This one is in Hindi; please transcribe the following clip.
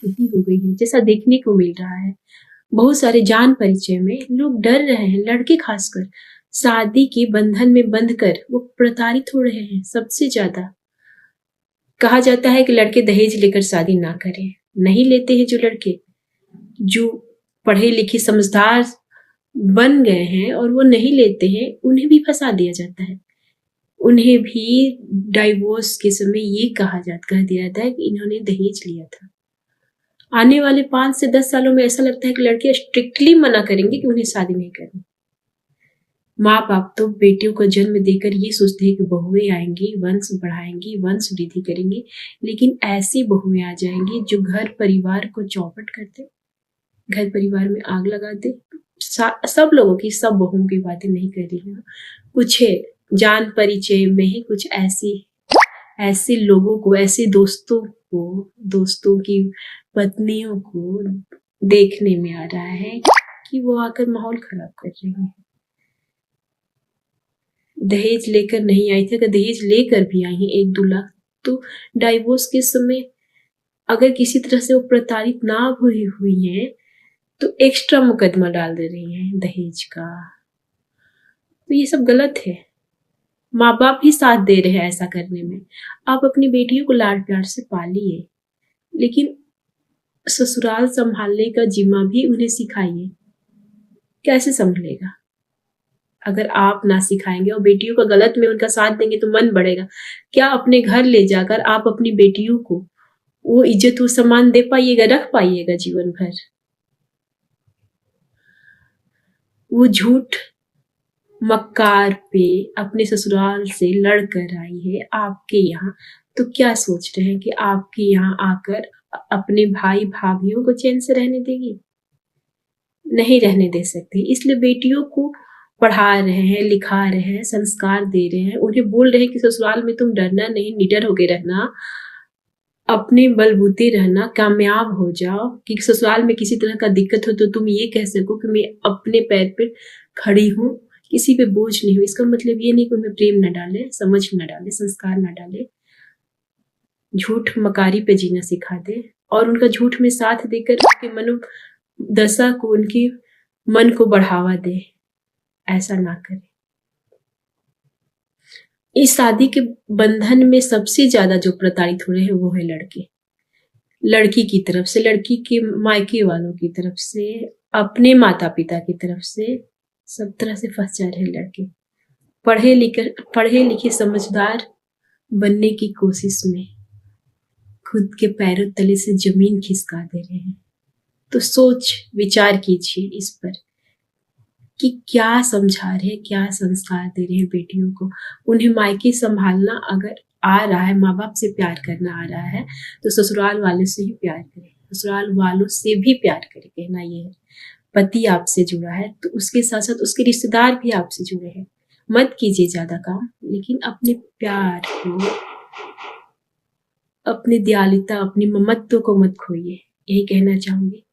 स्थिति हो गई है, जैसा देखने को मिल रहा है। बहुत सारे जान परिचय में लोग डर रहे हैं, लड़के खासकर शादी के बंधन में बंधकर वो प्रताड़ित हो रहे हैं। सबसे ज्यादा कहा जाता है कि लड़के दहेज लेकर शादी ना करें। नहीं लेते हैं जो लड़के, जो पढ़े लिखे समझदार बन गए हैं और वो नहीं लेते हैं, उन्हें भी फंसा दिया जाता है। उन्हें भी डाइवोर्स के समय ये कह दिया जाता है कि इन्होंने दहेज लिया था। आने वाले 5 से 10 सालों में ऐसा लगता है कि लड़के स्ट्रिक्टली मना करेंगे कि उन्हें शादी नहीं करनी। माँ बाप तो बेटियों को जन्म देकर ये सोचते हैं कि बहुएं आएंगी, वंश बढ़ाएंगी, वंश वृद्धि करेंगी, लेकिन ऐसी बहुएं आ जाएंगी जो घर परिवार को चौपट कर दे, घर परिवार में आग लगा दे। सब लोगों की, सब बहुओं की बातें नहीं कर रही हूँ, कुछ जान परिचय में ही कुछ ऐसे लोगों को, ऐसे दोस्तों की पत्नियों को देखने में आ रहा है कि वो आकर माहौल खराब कर रही है। दहेज लेकर नहीं आई थी, अगर दहेज लेकर भी आई है 1-2 लाख, तो डाइवोर्स के समय अगर किसी तरह से वो प्रताड़ित ना हुई है तो एक्स्ट्रा मुकदमा डाल दे रही हैं दहेज का। तो ये सब गलत है। माँ बाप भी साथ दे रहे हैं ऐसा करने में। आप अपनी बेटियों को लाड प्यार से पालिए, लेकिन ससुराल संभालने का जिम्मा भी उन्हें सिखाइए। कैसे संभलेगा अगर आप ना सिखाएंगे और बेटियों का गलत में उनका साथ देंगे तो मन बढ़ेगा। क्या अपने घर ले जाकर आप अपनी बेटियों को वो इज्जत, वो सम्मान दे पाइएगा, रख पाइएगा जीवन भर? वो झूठ मक्कार पे अपने ससुराल से लड़कर आई है आपके यहाँ, तो क्या सोच रहे हैं कि आपके यहाँ आकर अपने भाई भाभीयों को चैन से रहने देगी? नहीं रहने दे सकती। इसलिए बेटियों को पढ़ा रहे हैं, लिखा रहे हैं, संस्कार दे रहे हैं, उन्हें बोल रहे हैं कि ससुराल में तुम डरना नहीं, निडर होके रहना, अपने बलबूते रहना, कामयाब हो जाओ, कि ससुराल में किसी तरह का दिक्कत हो तो तुम ये कह सको कि मैं अपने पैर पर खड़ी हूँ, किसी पे बोझ नहीं हूँ। इसका मतलब ये नहीं कि उनमें प्रेम न डाले, समझ न डाले, संस्कार न डाले, झूठ मकारी पे जीना सिखा दे और उनका झूठ में साथ देकर उनके मनोदशा को, उनके मन को बढ़ावा दे। ऐसा ना करे। इस शादी के बंधन में सबसे ज्यादा जो प्रताड़ित हो रहे हैं वो है लड़के। लड़की की तरफ से, लड़की के मायके वालों की तरफ से, अपने माता पिता की तरफ से, सब तरह से फंस जा रहे हैं लड़के। पढ़े लिखे समझदार बनने की कोशिश में खुद के पैरों तले से जमीन खिसका दे रहे हैं। तो सोच विचार कीजिए इस पर कि क्या समझा रहे हैं, क्या संस्कार दे रहे हैं बेटियों को। उन्हें मायके संभालना अगर आ रहा है, माँ बाप से प्यार करना आ रहा है, तो ससुराल वालों से ही प्यार करें, ससुराल वालों से भी प्यार करें। कहना ये है, पति आपसे जुड़ा है तो उसके साथ साथ उसके रिश्तेदार भी आपसे जुड़े हैं। मत कीजिए ज्यादा काम, लेकिन अपने प्यार को, अपनी दयालुता, अपनी ममत्व को मत खोइए। यही कहना चाहूंगी।